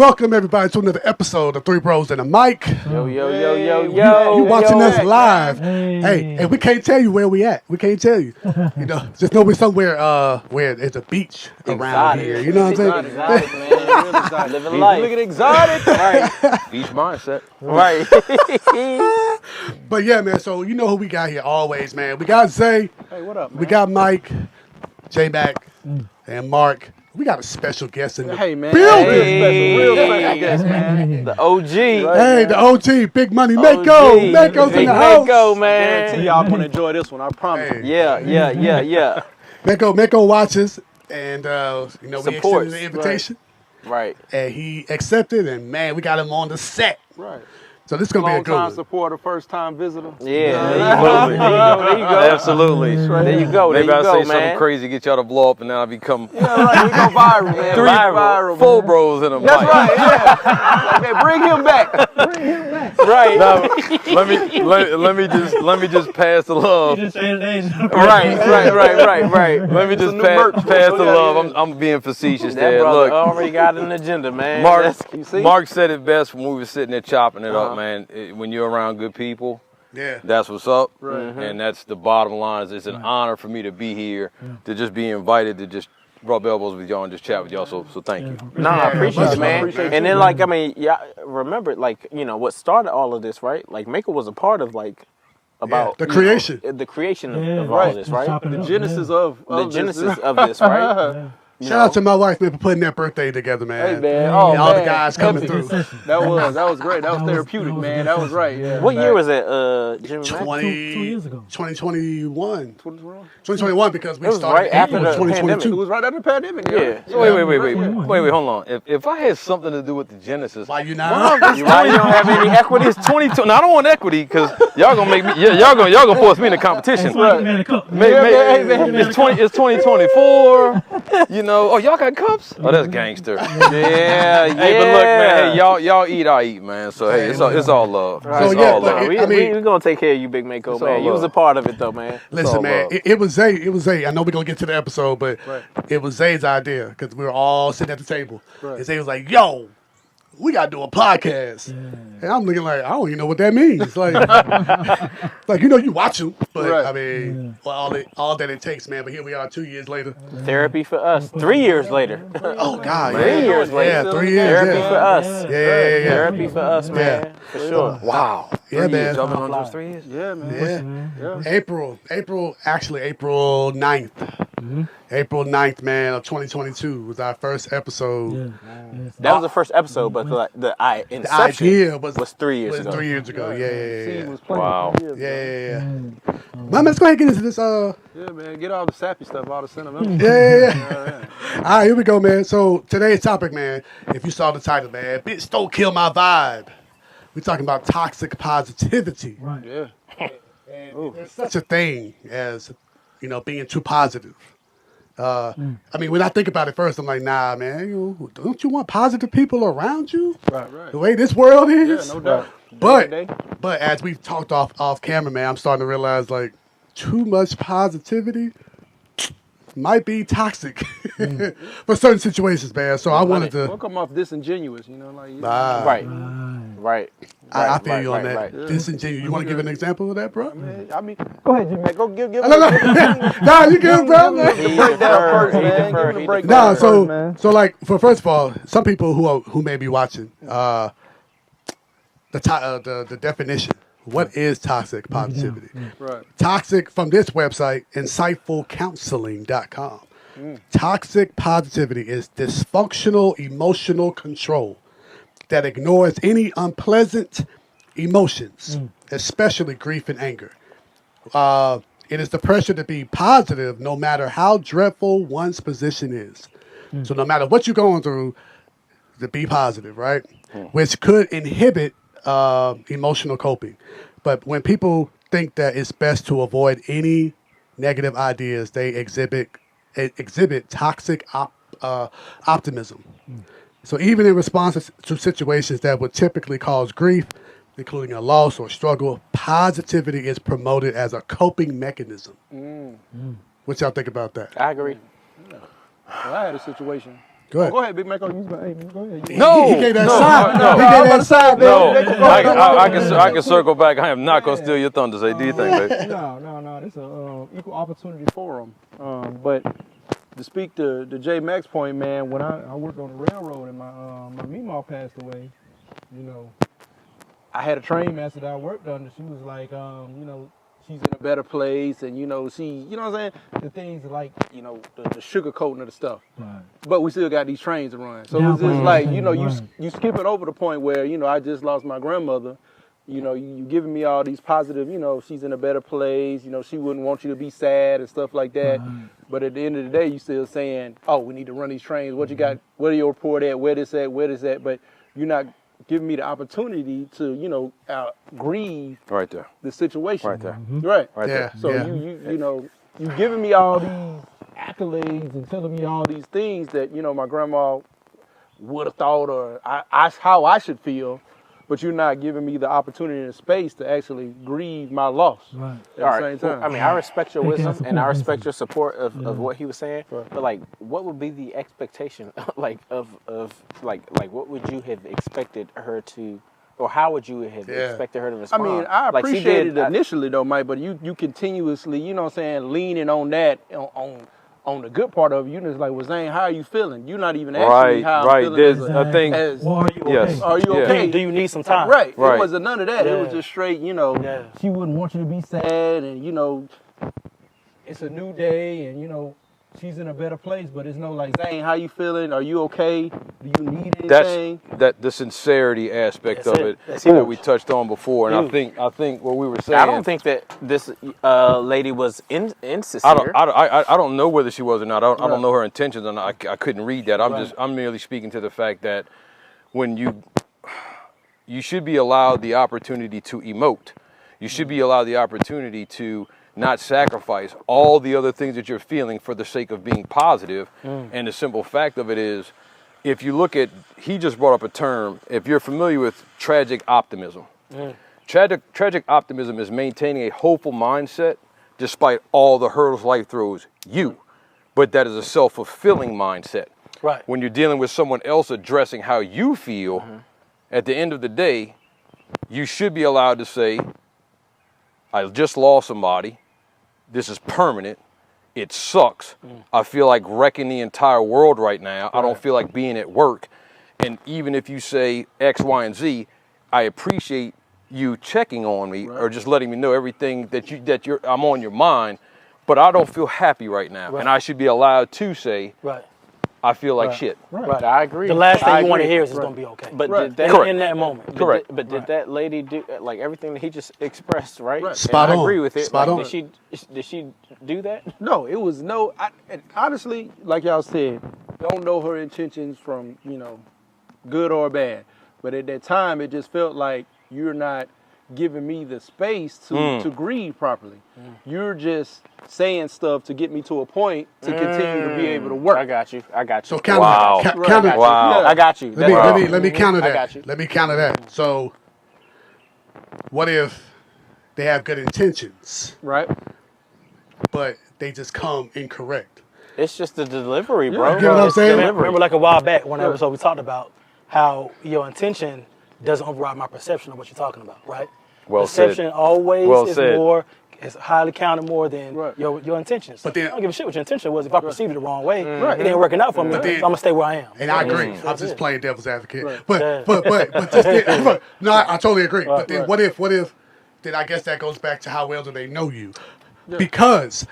Welcome everybody to another episode of Three Bros and a Mic. Yo. You watching us live? Hey, we can't tell you where we at. We can't tell you. You know, just know we're somewhere where there's a beach around here. You know what I'm saying? Exotic, man. Real exotic. Living life. Look at exotic. Right. Beach mindset. Right. But yeah, man. So you know who we got here always, man. We got Zay. Hey, what up, man? We got Mike, J-Mac, and Mark. We got a special guest in the man. building. Real special guest, man. The OG. Hey, the OG, Big Money Mako. Mako's in the house. Mako, I man. guarantee y'all gonna enjoy this one. I promise. Hey. Yeah. Mako watches, and we Supports, extended the invitation, Right. and he accepted, and man, we got him on the set. Right. So this is gonna be a Long good time one. supporter, first time visitor. Yeah. There you go. Absolutely. There you go. Maybe I say man. something crazy, get y'all to blow up, and then I become Yeah, right. We go viral, man. three viral. full bros in a That's mic. right. Yeah. Okay, bring him back. Right. Now, let me just pass the love. Right. Let me just new pass merch, the bro. love. I'm being facetious That there. brother Look, already got an agenda, man. Mark said it best when we were sitting there chopping it up, man. When you're around good people, Yeah. that's what's up. Right. And that's the bottom line. It's an honor for me to be here, to just be invited to just rub elbows with y'all and just chat with y'all. So thank you. No, I appreciate much it, man. love, And then, like, I mean, yeah, remember, like, you know, what started all of this, right? Like, Mako was a part of, like, about the you creation. know, the creation of right. all this, right? The genesis of The this. genesis of this, right? You Shout out know? to my wife, man, for putting that birthday together, man. Hey, man. Oh, And all the man. guys coming through. That was great. That was therapeutic, man. That was right. Yeah. What year was it, Jimmy Mack? 20, 2 years ago. 2021. 2021? 2021 because we It was started right after April the 2022. It was right after the pandemic. Yeah. So wait, hold on. If I had something to do with the genesis, Why you not? Why you don't have any equity? it's 22. Now I don't want equity because y'all gonna make me. Y'all gonna force me into competition. It's 2024. You know. Oh, y'all got cups? Oh, that's gangster. Yeah. Hey, but look, man. Hey, y'all eat, I eat, man. So hey, it's all love. So, It's yeah, all but love. We're gonna take care of you, Big Mako, It's man. all You was a love. part of it, though, man. Listen, all man, love. it was Zay. I know we're going to get to the episode, but it was Zay's idea because we were all sitting at the table. Right. And Zay was like, yo, we got to do a podcast. And I'm looking like, I don't even know what that means. Like, you know, you watch them, but Right. I mean, well, all that it takes, man. But here we are 2 years later. Therapy for us. 3 years later. Oh, God. 3 years later. Yeah, 3 years. Therapy yeah. for us. Yeah. Therapy for us, man. For sure. Wow. Yeah, man. Y'all been on those 3 years? Yeah, man. Yeah. April 9th. April 9th, man, of 2022 was our first episode. That was the first episode, but the The inception idea was 3 years was ago. 3 years ago. Yeah. Wow. Yeah. Man, let's go ahead and get into this. Yeah, man. Get all the sappy stuff, all the sentimental. Yeah. All right, here we go, man. So today's topic, man, if you saw the title, man, bitch, don't kill my vibe. We're talking about toxic positivity. Right. Yeah. And there's such a thing as, you know, being too positive. I mean, when I think about it first, I'm like, nah, man, don't you want positive people around you? Right. The way this world Yeah, is? no doubt. But as we've talked off camera, man, I'm starting to realize, like, too much positivity might be toxic for certain situations, man. So I wanted Don't to. come off disingenuous, you know, like. Right. I feel you on that. Right. Disingenuous. You want to give an example of that, bro? I mean, go ahead, Jimmy. Go give. No, nah, you good, bro. He Break down first, deferred. man. Give him the breakdown. Nah, first, man. so like first of all, some people who may be watching, the definition. What is toxic positivity? Right. Toxic from this website, insightfulcounseling.com. Toxic positivity is dysfunctional emotional control that ignores any unpleasant emotions, especially grief and anger. It is the pressure to be positive no matter how dreadful one's position is. So no matter what you're going through, to be positive, right? Which could inhibit emotional coping. But when people think that it's best to avoid any negative ideas, they exhibit toxic optimism. So even in response to situations that would typically cause grief, including a loss or struggle, positivity is promoted as a coping mechanism. What y'all think about that? I agree. Well, I had a situation Go ahead. Go ahead, Big Mac. Hey, man, go ahead. No, He gave that no, side. no. He gave that side, No, man. I can circle back. I am not gonna steal your thunder. Say, do you think, babe? No. This is an equal opportunity forum. But to speak to J Mac's point, man, when I worked on the railroad and my Meemaw passed away, you know, I had a train master that I worked under. She was like, you know, she's in a better place, and you know, you know what I'm saying? The things like, you know, the sugar coating of the stuff. Right. But we still got these trains to run. So it's just like, you know, you skipping over the point where, you know, I just lost my grandmother. You know, you giving me all these positive, you know, she's in a better place, you know, she wouldn't want you to be sad and stuff like that. But at the end of the day, you still saying, oh, we need to run these trains. What you got? Where your report at? Where this at? But you're not giving me the opportunity to, you know, grieve Right there. the situation. Right there. Right. Right there. So you know, you giving me all these accolades and telling me all these things that, you know, my grandma would have thought or how I should feel, but you're not giving me the opportunity and space to actually grieve my loss at the same time. I mean, I respect your wisdom and I respect your support of what he was saying. But like, what would be the expectation, like of what would you have expected her to, or how would you have expected her to I respond? mean, I Like, she appreciate did- it initially though, Mike, but you continuously, you know what I'm saying, leaning on that, on the good part of you, just like, well, Zane, how are you feeling? You're not even asking me how I'm feeling. There's a thing. Well, are you okay? Yes. Are you Yeah. okay? Do you need some time? Right. It Right. wasn't none of that. It was Yeah. just straight, you know, Yeah. she wouldn't want you to be sad and, you know, it's a new day and, you know, she's in a better place, but it's no like, Zane, how you feeling? Are you okay? Do you need anything? That's the sincerity aspect That's of it. it That's that huge. we touched on before, and Huge. I think what we were saying. I don't think that this lady was insincere. I don't know whether she was or not. I don't know her intentions, and I couldn't read that. I'm merely speaking to the fact that when you should be allowed the opportunity to emote. You should be allowed the opportunity to not sacrifice all the other things that you're feeling for the sake of being positive. And the simple fact of it is, if you look at, he just brought up a term, if you're familiar with tragic optimism. Tragic optimism is maintaining a hopeful mindset despite all the hurdles life throws you. But that is a self-fulfilling mindset. Right. When you're dealing with someone else addressing how you feel, at the end of the day, you should be allowed to say, I just lost somebody. This is permanent. It sucks. I feel like wrecking the entire world right now. I don't feel like being at work. And even if you say X, Y, and Z, I appreciate you checking on me or just letting me know everything that I'm on your mind, but I don't feel happy right now. And I should be allowed to say, Right. I feel like shit. Right. I agree. The last I thing you want to agree. hear is it's going to be okay. But Right. did that, in that moment. Correct. But did that lady do like everything that he just expressed? Right. Spot and on. I agree with it. Spot Like, on. Did she do that? No, it was no. And honestly, like y'all said, don't know her intentions from, you know, good or bad. But at that time, it just felt like you're not giving me the space to grieve properly. You're just saying stuff to get me to a point to continue to be able to work. I got you. So counter Wow. that. Right. Counter. Wow. I got you. Let me counter I that. got you. Let me counter that. So, what if they have good intentions, Right? but they just come incorrect? It's just the delivery, bro. You get what I'm It's the saying? delivery. Remember like a while back, one episode we talked about how your intention doesn't override my perception of what you're talking about, right? Well said. Perception always Well is said. more, is highly counted more than Right. your intentions. But then- I don't give a shit what your intention was. If I perceived it the wrong way, Right. it ain't working out for me, then- so I'm going to stay where I am. And I agree. That's I'm just it. playing devil's advocate. Right. But just no, I totally agree. But then right. what if then I guess that goes back to how well do they know you? Because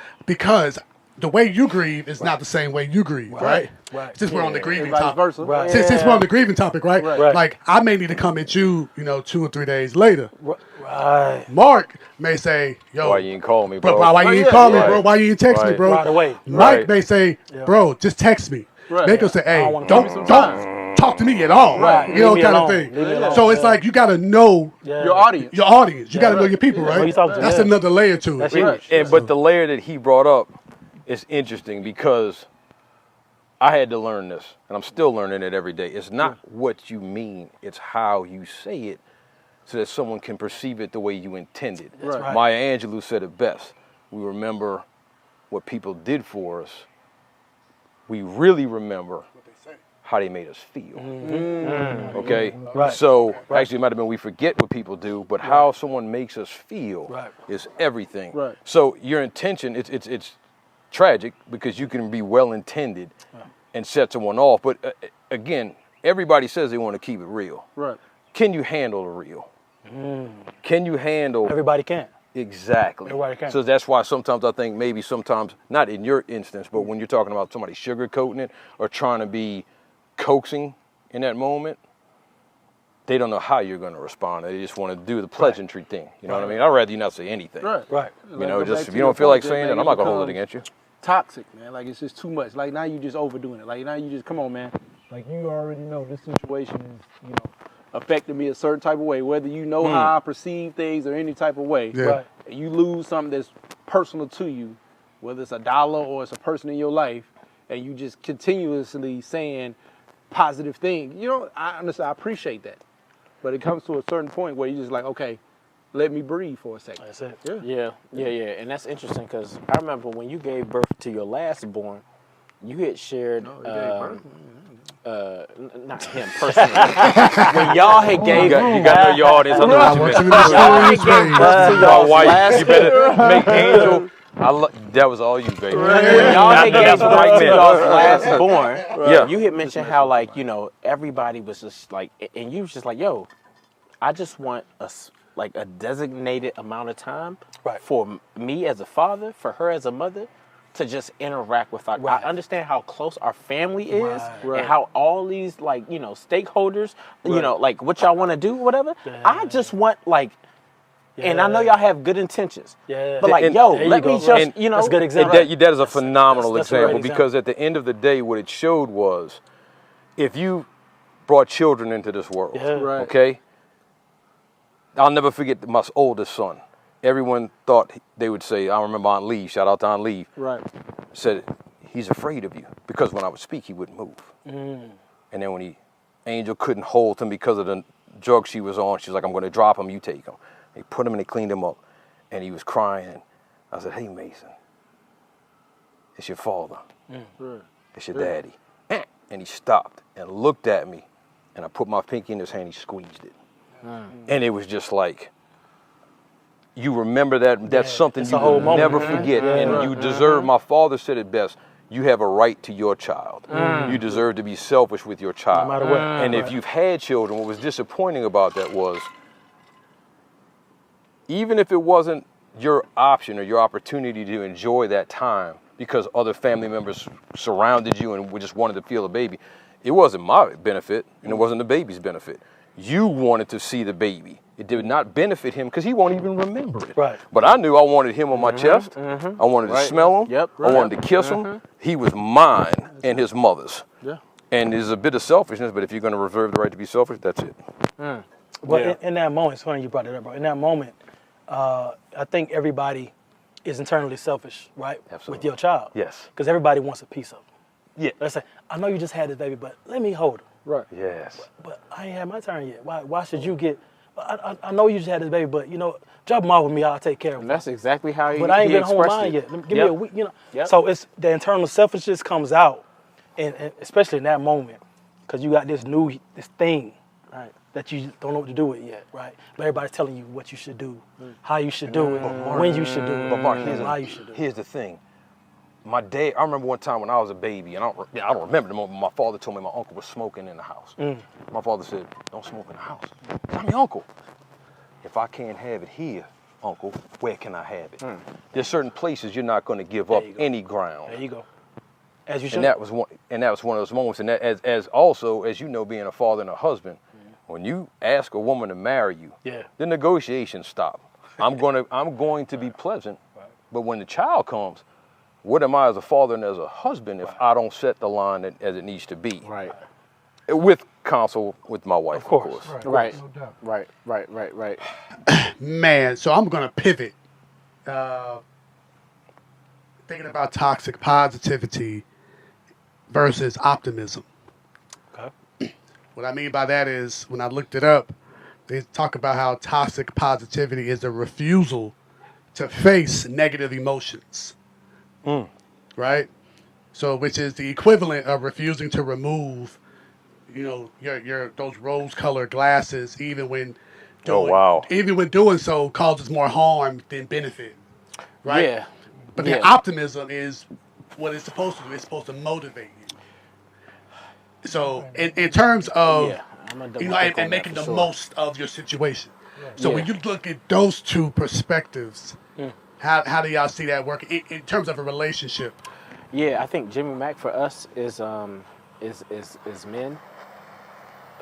the way you grieve is not the same way you grieve, right? Right. Since we're on the And grieving vice topic. versa. Right. Since we're on the grieving topic, right? Right. Like I may need to come at you, 2 or 3 days later. Right. Mark may say, "Yo, Why you ain't call me, bro? bro, why you ain't yeah, call me, right. bro? Why you ain't text me, Right. bro?" Right away. Mike Right. may say, "Bro, just text me." Right. Make us say, "Hey, don't wanna don't give me some talk to me at all." Right. You know, Leave me kind of alone. thing. Leave me alone. So it's like you got to know Yeah. Your audience. your audience. You got to know your people, Who right? you talking to, That's yeah. another layer to it. That's Right. huge. But the layer that he brought up is interesting because I had to learn this, and I'm still learning it every day. It's not what you mean, it's how you say it so that someone can perceive it the way you intended. Right. Maya Angelou said it best. We remember what people did for us. We really remember how they made us feel. Mm-hmm. Okay? Right. So actually it might have been we forget what people do, but how someone makes us feel is everything. Right. So your intention, it's tragic because you can be well intended and set someone off. But again, everybody says they want to keep it real. Right. Can you handle the real? Can you handle Everybody can. exactly? Everybody can. So that's why sometimes I think maybe sometimes, not in your instance, but when you're talking about somebody sugarcoating it or trying to be coaxing in that moment, they don't know how you're going to respond. They just want to do the pleasantry thing. You know what I mean? I'd rather you not say anything. Right. Right. You know, just if you don't feel like saying it, I'm not going to hold it against you. Toxic, man. Like, it's just too much. Like, now you just overdoing it. Like, now you just, come on, man. Like, you already know this situation is, you know, affecting me a certain type of way, whether you know how I perceive things or any type of way. Yeah. Right. And you lose something that's personal to you, whether it's $1 or it's a person in your life, and you just continuously saying positive things. You know, I understand, I appreciate that. But it comes to a certain point where you're just like, okay, let me breathe for a second. That's it. Yeah, and that's interesting because I remember when you gave birth to your last born, you had shared, not him personally, when y'all had gave, You got to know your audience. I know I what want you you meant. to y'all know had gave birth to My y'all's wife, last you better make Angel. That was all you, baby. when y'all had gave That's birth right to there. y'all's last born, Yeah. you had mentioned how like, you know, everybody was just like, and you was just like, yo, I just want a designated amount of time for me as a father, for her as a mother, to just interact with our. I understand how close our family is, and how all these like, you know, stakeholders, you know, like what y'all want to do, whatever. I just want like, and I know y'all have good intentions, but like, And- yo, there you let me go. just, And you know, that's a good example. That is a phenomenal that's a great example example. because at the end of the day, what it showed was if you brought children into this world, Right. okay? I'll never forget my oldest son. Everyone thought they would say, I remember Aunt Lee, shout out to Aunt Lee, Right. said, he's afraid of you because when I would speak, he wouldn't move. And then when Angel couldn't hold him because of the drug she was on, she was like, I'm going to drop him, you take him. They put him and they cleaned him up. And he was crying. I said, hey, Mason, it's your father. It's your daddy. And he stopped and looked at me. And I put my pinky in his hand, he squeezed it. And it was just like, you remember that. That's something it's you a whole will moment. never forget. And you deserve, my father said it best, you have a right to your child. You deserve to be selfish with your child. No matter what. And if you've had children, what was disappointing about that was, even if it wasn't your option or your opportunity to enjoy that time because other family members surrounded you and just wanted to feel the baby, it wasn't my benefit and it wasn't the baby's benefit. You wanted to see the baby. It did not benefit him because he won't even remember it. Right. But I knew I wanted him on my chest. I wanted to smell him. Yep. I wanted to kiss him. He was mine and his mother's. Yeah. And there's a bit of selfishness, but if you're going to reserve the right to be selfish, that's it. Well, in that moment, it's funny you brought it up, bro. In that moment, I think everybody is internally selfish, right? Absolutely. With your child. Yes. Because everybody wants a piece of him. Yeah. Let's say, I know you just had this baby, but let me hold him. Right. Yes. But I ain't had my turn yet. Why should you get? I know you just had this baby, but you know, drop him off with me. I'll take care of him. And that's exactly how he. But I ain't he been home expressed mine it. yet. Give me a week, you know. Yep. So it's the internal selfishness comes out, and especially in that moment, because you got this thing, right, that you don't know what to do with yet, right? But everybody's telling you what you should do, how you should do it, when you should do it, But Mark, and why you should do it. here's the thing. My dad, I remember one time when I was a baby, and I don't remember the moment, my father told me my uncle was smoking in the house. My father said, don't smoke in the house. I'm your uncle. If I can't have it here, uncle, where can I have it? There's certain places you're not going to give up you go. any ground. There you go. As you should. And that was one of those moments. And that, as also, as you know, being a father and a husband, when you ask a woman to marry you, the negotiations stop. I'm going to be pleasant, but when the child comes, what am I as a father and as a husband if I don't set the line as it needs to be? Right. With counsel with my wife, of course. Right. Right. Man, so I'm going to pivot. Thinking about toxic positivity versus optimism. Okay. What I mean by that is, when I looked it up, they talk about how toxic positivity is a refusal to face negative emotions. Right? So, which is the equivalent of refusing to remove your those rose-colored glasses, even when doing, wow. even when doing so causes more harm than benefit, right? Yeah. But Yeah. then optimism is what it's supposed to do. It's supposed to motivate you. So in terms of Yeah. I'm gonna double you know, click on and that making for the sure. most of your situation. So when Yeah. you look at those two perspectives, how do y'all see that working in terms of a relationship? Yeah, I think Jimmy Mack for us is men.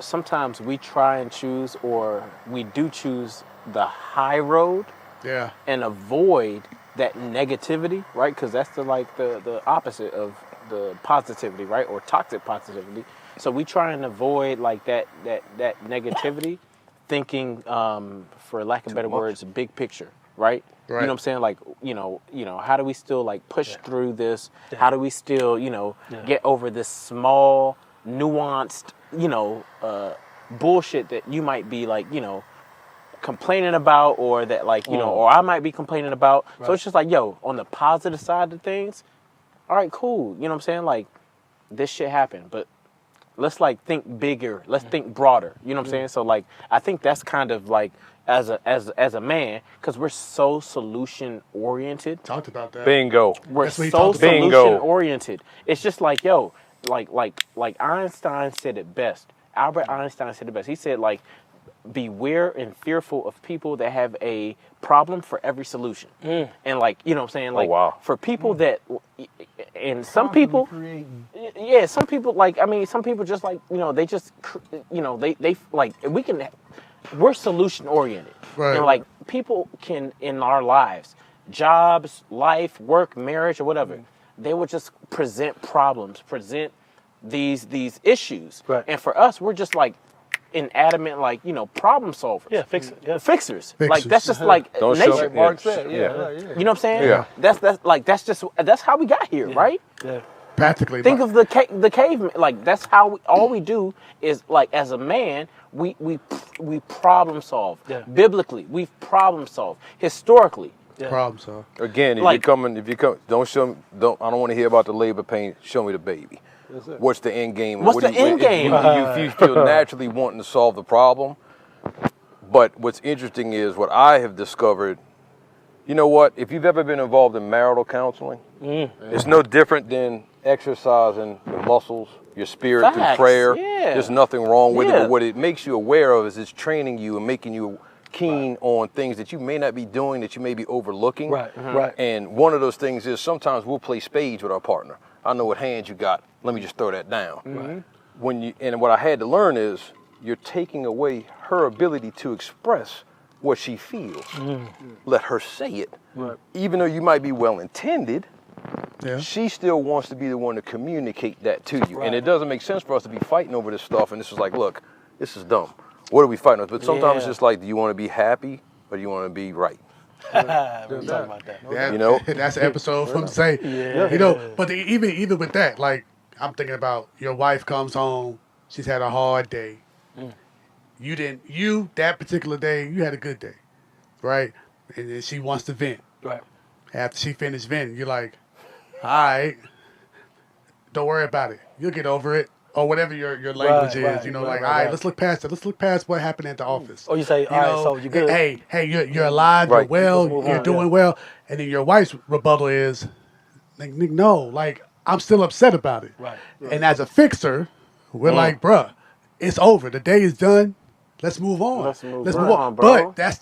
Sometimes we try and choose, or we do choose the high road Yeah. and avoid that negativity, right? Because that's the opposite of the positivity, right? Or toxic positivity. So we try and avoid like that negativity, thinking, for lack of better words, big picture, right? You know what I'm saying? Like, how do we still like push through this? How do we still, get over this small, nuanced, bullshit that you might be like, complaining about, or that like, or I might be complaining about. So it's just like, on the positive side of things, all right, cool. You know what I'm saying? Like, this shit happened, but let's like think bigger. Let's think broader. You know what I'm saying? So like, I think that's kind of like, as a man, because we're so solution oriented. Talked about that. Bingo. We're That's what he so talked about. solution Bingo. oriented. It's just like, like Einstein said it best. Albert Einstein said it best. He said like, beware and fearful of people that have a problem for every solution. And like, you know what I'm saying? Like, wow. for people that, and some people, yeah, some people like, I mean, some people just like, they just, they like, we're solution oriented. Right. And like, people can, in our lives, jobs, life, work, marriage, or whatever, they will just present problems, present these issues. Right. And for us, we're just like, inanimate, like, Yeah, problem solvers. fix it. Yeah. Fixers. Like, that's just like Don't show nature. it. Mark Yeah. said, Yeah. yeah. You know what I'm saying? Yeah. That's how we got here, right? Yeah. Practically. Think of the caveman. Like, that's how all we do is like, as a man, we problem solve. Yeah. Biblically, we've problem solved. Historically, problem, so. Again, if Like- you come, don't show me. I don't want to hear about the labor pain. Show me the baby. What's the end game? What's What the do you- end if game? You feel naturally wanting to solve the problem, but what's interesting is what I have discovered. You know what? If you've ever been involved in marital counseling, it's no different than exercising your muscles, your spirit through Facts, prayer. yeah. There's nothing wrong with it. Yeah. But what it makes you aware of is it's training you and making you keen on things that you may not be doing, that you may be overlooking. Right. Right. And one of those things is sometimes we'll play spades with our partner. I know what hands you got. Let me just throw that down. And what I had to learn is you're taking away her ability to express what she feels. Let her say it. Right. Even though you might be well intended, Yeah. she still wants to be the one to communicate that to you. Right. And it doesn't make sense for us to be fighting over this stuff. And this is like, look, this is dumb. What are we fighting with? But sometimes it's Yeah. just like, do you want to be happy or do you want to be right? We're talking about that. That, You know? that's an episode from say. Yeah. But even with that, like, I'm thinking about your wife comes home, she's had a hard day. That particular day, you had a good day, right? And then she wants to vent. Right. After she finished venting, you're like, all right, don't worry about it. You'll get over it. Or whatever your language is, right, like, all right, let's look past it. Let's look past what happened at the office. Or you say, all right, so you good. Hey, you're alive, Right. you're well, Let's move you're on, doing yeah. well. And then your wife's rebuttal is, like, Nick, no, like, I'm still upset about it. Right. And as a fixer, we're like, bruh, it's over. The day is done. Let's move on. Let's move on, bro. But that's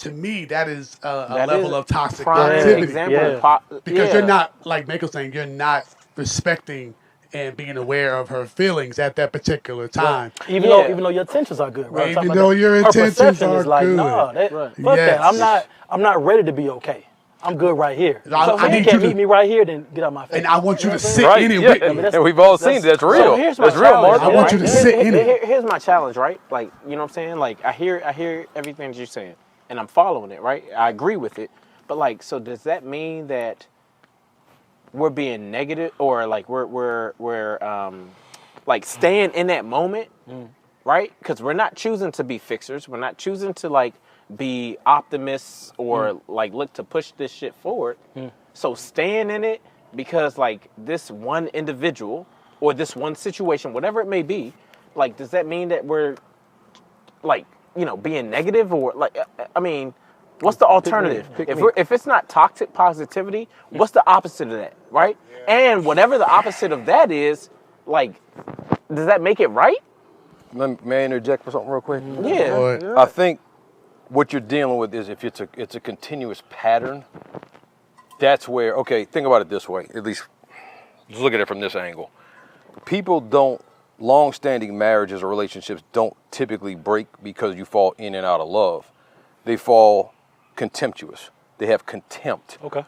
to me, that is a That level is of toxic prime positivity. example. Yeah. Because Yeah. you're not, like Mako's saying, you're not respecting and being aware of her feelings at that particular time. Even though your intentions are good, right? Even Talking about though that. your Her intentions perception are is like, good. nah, Right. fuck Yes. that. I'm not ready to be okay. I'm good right here. I So if need you you can't to- meet me right here, then get out my face. And I want you to sit Right? in it Yeah. with me. that's- And we've all seen it. That's real. So here's my That's real, challenge. Mark. I want you to sit in it. Here's my challenge, right? Like, you know what I'm saying? Like, I hear everything that you're saying, and I'm following it, right? I agree with it. But like, so does that mean that we're being negative, or like we're like staying in that moment, right? Because we're not choosing to be fixers. We're not choosing to like be optimists or like look to push this shit forward. So staying in it because like this one individual or this one situation, whatever it may be, like, does that mean that we're, like, you know, being negative, or like, I mean, what's the alternative? If it's not toxic positivity, what's the opposite of that, right? And whatever the opposite of that is, like, does that make it right? May I interject for something real quick? Yeah. I think what you're dealing with is if it's a continuous pattern, that's where, okay, think about it this way, at least just look at it from this angle. Long-standing marriages or relationships don't typically break because you fall in and out of love. They fall contemptuous. They have contempt. Okay.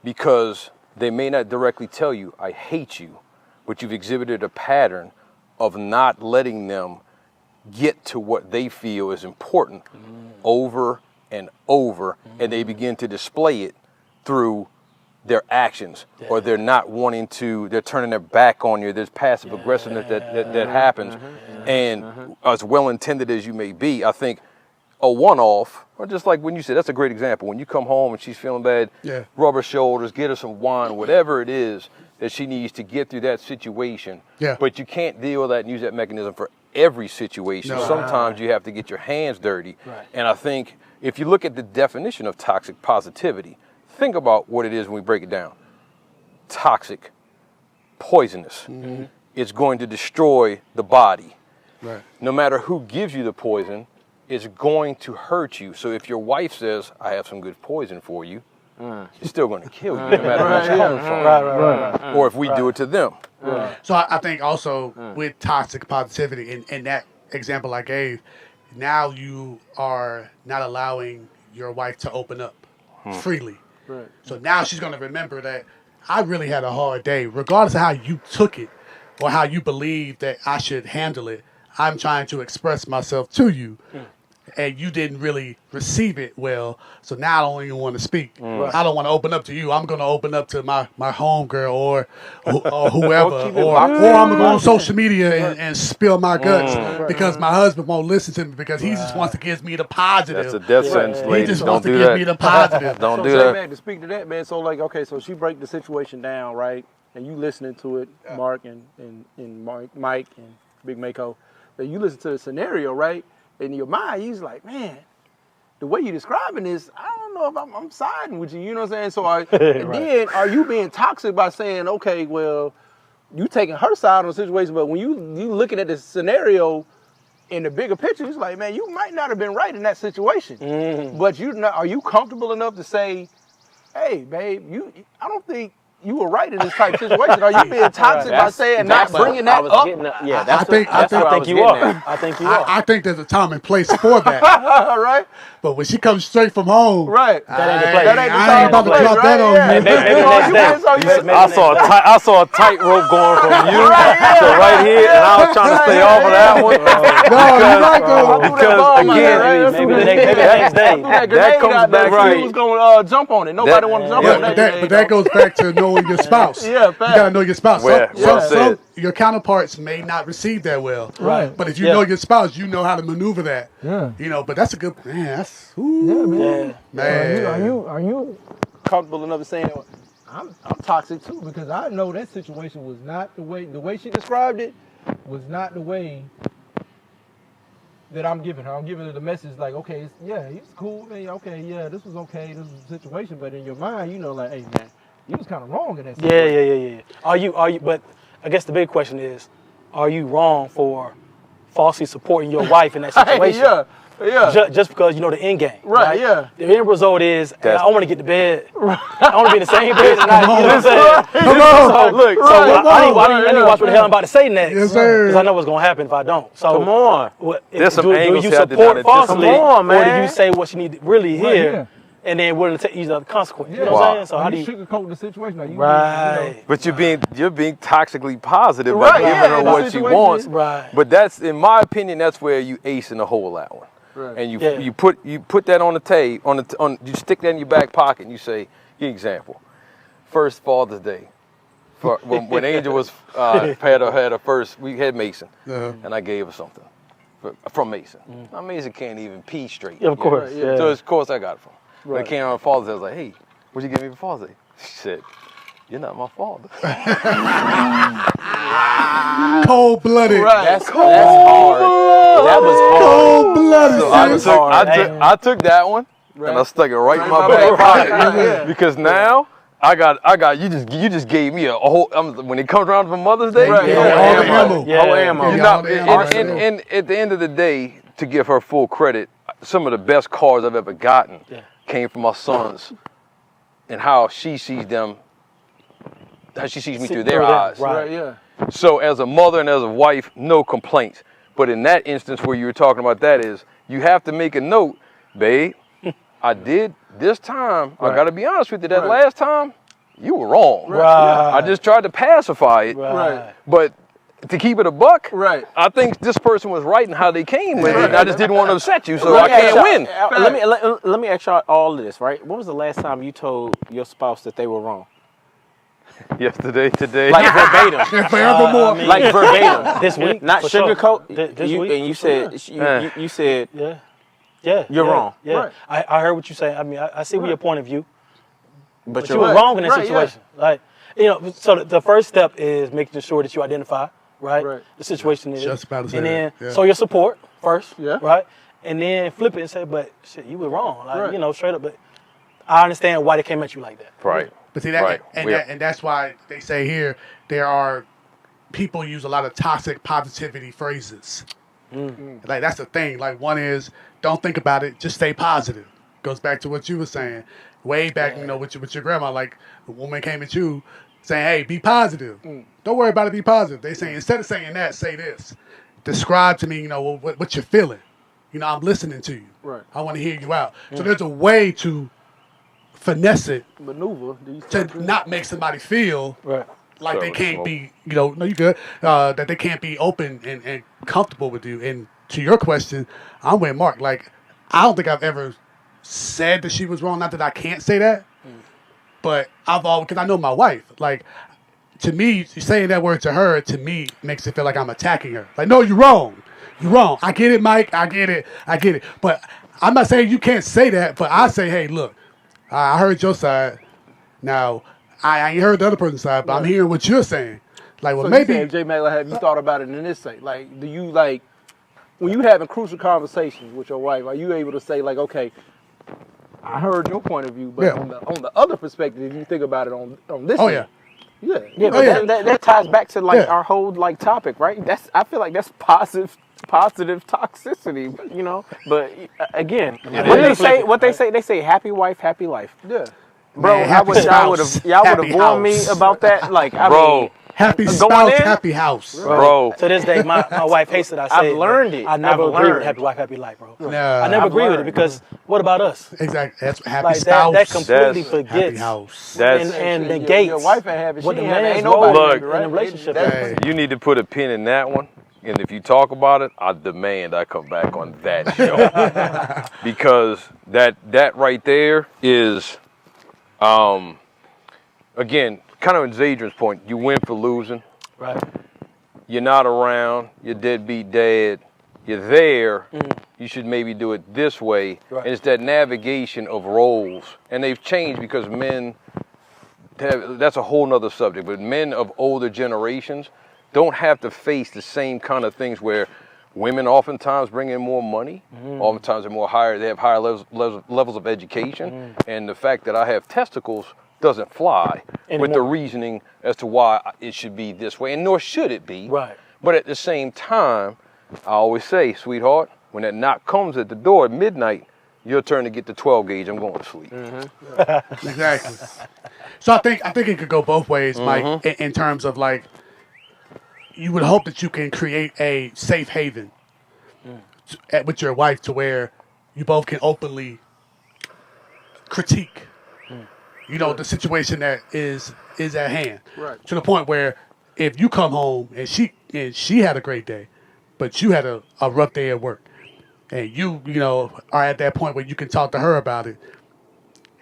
Because they may not directly tell you, I hate you, but you've exhibited a pattern of not letting them get to what they feel is important over and over, and they begin to display it through their actions, or they're not wanting to, they're turning their back on you. There's passive aggressiveness that happens. And as well-intended as you may be, I think a one-off, or just like when you said, that's a great example. When you come home and she's feeling bad, rub her shoulders, get her some wine, whatever it is that she needs to get through that situation. But you can't deal with that and use that mechanism for every situation. Sometimes you have to get your hands dirty. And I think if you look at the definition of toxic positivity, think about what it is when we break it down. Toxic, poisonous. It's going to destroy the body. No matter who gives you the poison, it's going to hurt you. So if your wife says, I have some good poison for you, she's still going to kill you, no matter where it's coming from. Or if we do it to them. So I think also with toxic positivity, in that example I gave, now you are not allowing your wife to open up freely. So now she's going to remember that I really had a hard day, regardless of how you took it or how you believe that I should handle it. I'm trying to express myself to you, and you didn't really receive it well. So now I don't even want to speak. I don't want to open up to you. I'm going to open up to my homegirl or whoever, or I'm going to go on social media and spill my guts because my husband won't listen to me because he just wants to give me the positive. That's a death sentence, He ladies. just Don't wants to do give that. me the positive. Don't So do say, that. man, to speak to that, man, so like, okay, so she break the situation down, right? And you listening to it, Mark and Mike and Big Mako, then you listen to the scenario, right? In your mind, you's like, man, the way you describing this, I don't know if I'm siding with you. You know what I'm saying? So then are you being toxic by saying, okay, well, you taking her side on the situation, but when you looking at the scenario in the bigger picture, it's like, man, you might not have been right in that situation. But are you comfortable enough to say, hey, babe, I don't think you were right in this type of situation. Are you being toxic by saying not bringing that up? I think you are. I think you are. I think there's a time and place for that. Right? But when she comes straight from home, Right. That ain't the place. I ain't about to drop that on you. Maybe the next day. I saw a tightrope going from you to right here, and I was trying to stay off of that one. Because again, Maybe the next day. That comes back right. He was going to jump on it. Nobody wanted to jump on that. But that goes back to knowing your spouse. You gotta know your spouse. Some your counterparts may not receive that well. Right. But if you know your spouse, you know how to maneuver that. You know, but that's a good man. Are you comfortable enough to saying I'm toxic too? Because I know that situation was not the way she described it was not the way that I'm giving her. I'm giving her the message like, okay, he's cool. Hey, okay, this was okay. This was a situation. But in your mind, you know, like, hey, man, you was kind of wrong in that situation. Yeah. Are you? But I guess the big question is, are you wrong for falsely supporting your wife in that situation? Just because you know the end game. Right? The end result is, I want to get to bed. I want to be in the same bed tonight. You know what I'm saying? I need to watch what the hell I'm about to say next. Yes, sir. Because I know what's going to happen if I don't. So Come on. There's some do angles you here I did support not falsely, anticipate. Come on, or do man. you say what you need to really hear, and then willing to take each other consequences? You know what I'm saying? So how do you sugarcoat the situation? Like, right? But you're being toxically positive by Right, giving her in the what she situation. wants. Right. But that's, in my opinion, that's where you ace in the hole that one. Right. And you put that on the tape, you stick that in your back pocket and you say, give you an example. First Father's Day. When Angel was had her first, we had Mason, and I gave her something from Mason. Now Mason can't even pee straight. Yeah, of course. You know? So of course I got it from her. When it came on Father's Day, I was like, hey, what'd you give me for Father's Day? She said, you're not my father. Cold blooded. That's hard. That was hard. Cold blooded. So I took that one and I stuck it right in my back pocket because now I got you just gave me a whole when it comes around for Mother's Day, All the ammo. Whole ammo. You're not, and at the end of the day, to give her full credit, some of the best cards I've ever gotten came from my sons and how she sees them, how she sees me through their eyes. Right. Yeah. So as a mother and as a wife, no complaints. But in that instance where you were talking about that is, you have to make a note, babe, I did this time. I got to be honest with you, that last time, you were wrong. Right. I just tried to pacify it. Right. But to keep it a buck, Right. I think this person was right in how they came with it. And I just didn't want to upset you, so Let I me ask can't y'all- win. Let me ask y'all all of this, right? When was the last time you told your spouse that they were wrong? Yesterday, today. Like verbatim. Forevermore. Like verbatim. This week, Not for sure. sugarcoat. This week, And you said you said yeah, You're wrong. Yeah, Right. I heard what you say. I mean, I see your point of view. but But you're you were right. wrong in that Right, situation. Like, you know, so the first step is making sure that you identify, right? Right. The situation is. Just about to say and then that, yeah. show your support first, Yeah. right? And then flip it and say, but shit, you were wrong. Like, Right. you know, straight up. But I understand why they came at you like that. Right. But see that, Right. and that's why they say here there are people use a lot of toxic positivity phrases. Like that's the thing. Like one is don't think about it, just stay positive. Goes back to what you were saying way back, you know, with your grandma. Like a woman came at you saying, "Hey, be positive. Don't worry about it. Be positive." They say instead of saying that, say this. Describe to me, you know, what you're feeling. You know, I'm listening to you. Right. I want to hear you out. So there's a way to finesse it Maneuver. These to not make somebody feel Right. like they Sorry, can't smoke. be, you know, no, you good, that they can't be open and comfortable with you. And to your question, I'm with Mark. Like, I don't think I've ever said that she was wrong. Not that I can't say that, but I've always, because I know my wife. Like, to me, saying that word to her, to me, makes it feel like I'm attacking her. Like, no, you're wrong. You're wrong. I get it, Mike. I get it. But I'm not saying you can't say that, but I say, hey, look, I heard your side. Now, I ain't heard the other person's side, but I'm hearing what you're saying. Like, well, So maybe. you said, J Mac, like, have you thought about it in this sake? Like, do you like when you having crucial conversations with your wife? Are you able to say like, okay, I heard your point of view, but Yeah. on the other perspective, if you think about it on this, Oh, end, yeah. yeah, Yeah, Oh, but yeah. that ties back to like Yeah. our whole like topic, right? I feel like that's positive toxicity, you know. But again, what they say, happy wife, happy life. yeah. Bro, Man, I happy wish y'all would spouse, have happy warned me house. about that. Like, I Bro. mean, Happy Going spouse, in? happy house. Bro. To this day, my wife hates it. I say learned it. I never I've agree learned. with happy wife, happy life, bro. No, I never I've agree with it learned. because what about us? Exactly. That's happy Like spouse. that completely That's- happy forgets house. That's and Your- negates your wife ain't happy. what She the ain't happy. man's Ain't role nobody Look. happy, right? in a relationship That's- Hey. You need to put a pin in that one. And if you talk about it, I demand I come back on that show. Because that right there is, again, kind of Zadrian's point. You win for losing. Right. You're not around. You're deadbeat dad. You're there. You should maybe do it this way. Right. And it's that navigation of roles. And they've changed because men, that's a whole nother subject, but men of older generations don't have to face the same kind of things where women oftentimes bring in more money. Oftentimes they have higher levels of education. And the fact that I have testicles doesn't fly with the Anymore. reasoning as to why it should be this way, and nor should it be. Right. But at the same time, I always say, sweetheart, when that knock comes at the door at midnight, your turn to get the 12 gauge. I'm going to sleep. Exactly. So I think it could go both ways, Mike, in terms of like you would hope that you can create a safe haven with your wife to where you both can openly critique, you know, the situation that is at hand. Right. To the point where if you come home and she had a great day, but you had a rough day at work, and you know are at that point where you can talk to her about it.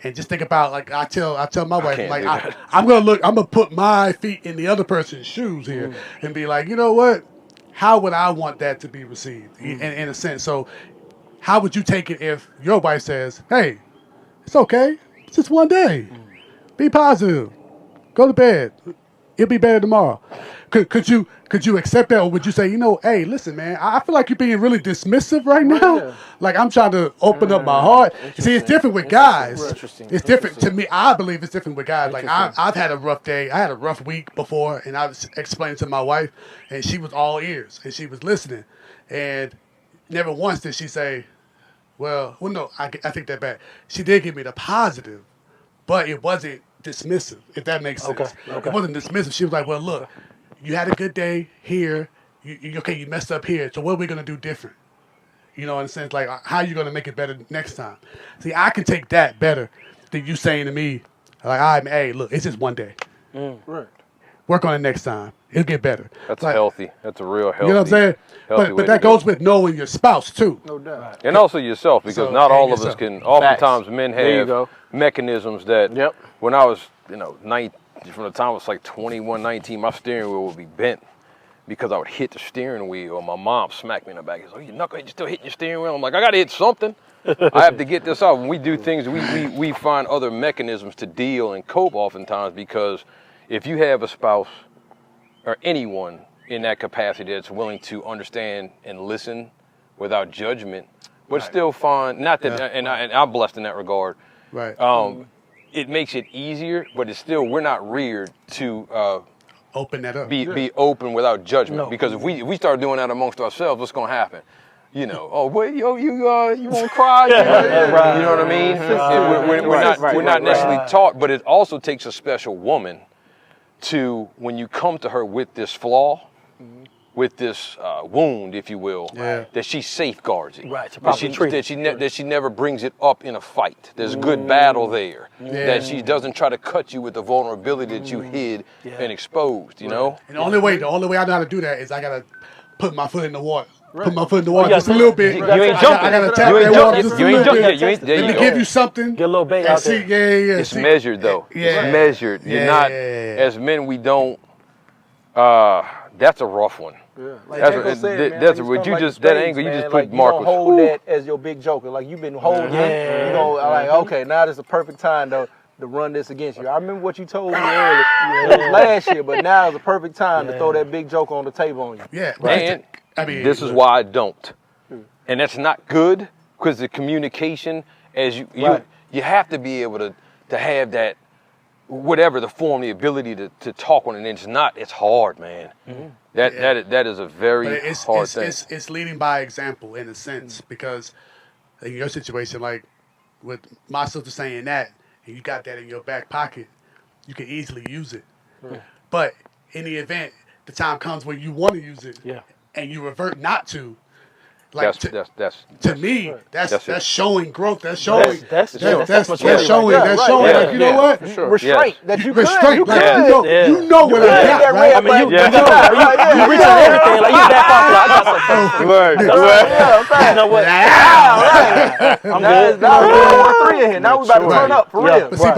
And just think about, like, I tell my wife, can't like, do that. I'm gonna put my feet in the other person's shoes here and be like, you know what? How would I want that to be received in a sense? So, how would you take it if your wife says, "Hey, it's okay, it's just one day, be positive, go to bed, It'll be better tomorrow. Could you accept that, or would you say, hey, listen, man, I feel like you're being really dismissive right now. Yeah. Like I'm trying to open up my heart. See, it's different with guys. Interesting. It's different to me. I believe it's different with guys. Like I've had a rough day. I had a rough week before, and I was explaining to my wife, and she was all ears, and she was listening, and never once did she say, well, no, I take that back. She did give me the positive, but it wasn't dismissive, if that makes sense. Okay. It wasn't dismissive. She was like, well, look, you had a good day here. You messed up here. So what are we going to do different? In a sense, like, how are you going to make it better next time? See, I can take that better than you saying to me, like, hey, look, it's just one day. Right. Work on it next time. It'll get better. That's like, healthy. That's a real healthy. You know what I'm saying? healthy way But to that go. goes with knowing your spouse, too. No doubt. And also yourself, because So, not and all of us yourself. can. Oftentimes, men There you have go. mechanisms that. Yep. When I was, from the time I was like 21, 19, my steering wheel would be bent because I would hit the steering wheel. My mom smacked me in the back. She's like, "You knucklehead, you still hitting your steering wheel?" I'm like, "I gotta hit something. I have to get this out." When we do things, we find other mechanisms to deal and cope oftentimes, because if you have a spouse or anyone in that capacity that's willing to understand and listen without judgment, but still find, not that, and I'm blessed in that regard. Right. It makes it easier, but it's still, we're not reared to Open that up. be open without judgment. No. Because if we start doing that amongst ourselves, what's going to happen? Oh, well, you won't cry. Right. You know what I mean? We're not necessarily taught, but it also takes a special woman to, when you come to her with this flaw, with this wound, if you will, that she safeguards it. Right, to That she, properly treat it. that she never brings it up in a fight. There's good battle there. That she doesn't try to cut you with the vulnerability that you hid and exposed, you know? And the only way I know how to do that is I gotta put my foot in the water. Put my foot in the water yeah, just a little bit. You ain't jumping. I gotta tap You ain't that water jumping. just You a ain't little jumping. bit. You ain't- there Let you me go. give you something. Get a little bait And out see, there. yeah. It's see. measured though. Yeah. It's measured. You're Yeah, not, yeah. as men, we don't, that's a rough one. Like That's Angle what- said, man, that's like, what it's you kinda just- like that the angle, you spades, just man. put Like, markers. You don't hold Woo. that as your big joker. Like, you've been holding Yeah. it. Like, okay, now this is the perfect time to run this against you. I remember what you told me earlier. It was last year, but now is the perfect time to throw that big joker on the table on you. Yeah. And this is why I don't. And that's not good, because the communication, as you have to be able to have that, whatever the form, the ability to talk on it. And it's hard, man. That is a very But hard thing. it's leading by example in a sense, because in your situation, like with my sister saying that, and you got that in your back pocket, you can easily use it. But in the event the time comes when you want to use it, and you revert not to, like to me, that's showing growth. That's showing. That's showing. Yeah, That's right, showing. yeah, like, you know what? Restraint that you could. Restraint. You Like, could. you know what I got, that right? red mean, you button. you reach on everything. Like, you back off. Like, I got something. Right. You know what? I'm good. Now we're on 3 in here. Now we about to turn up for Yeah. real. But see,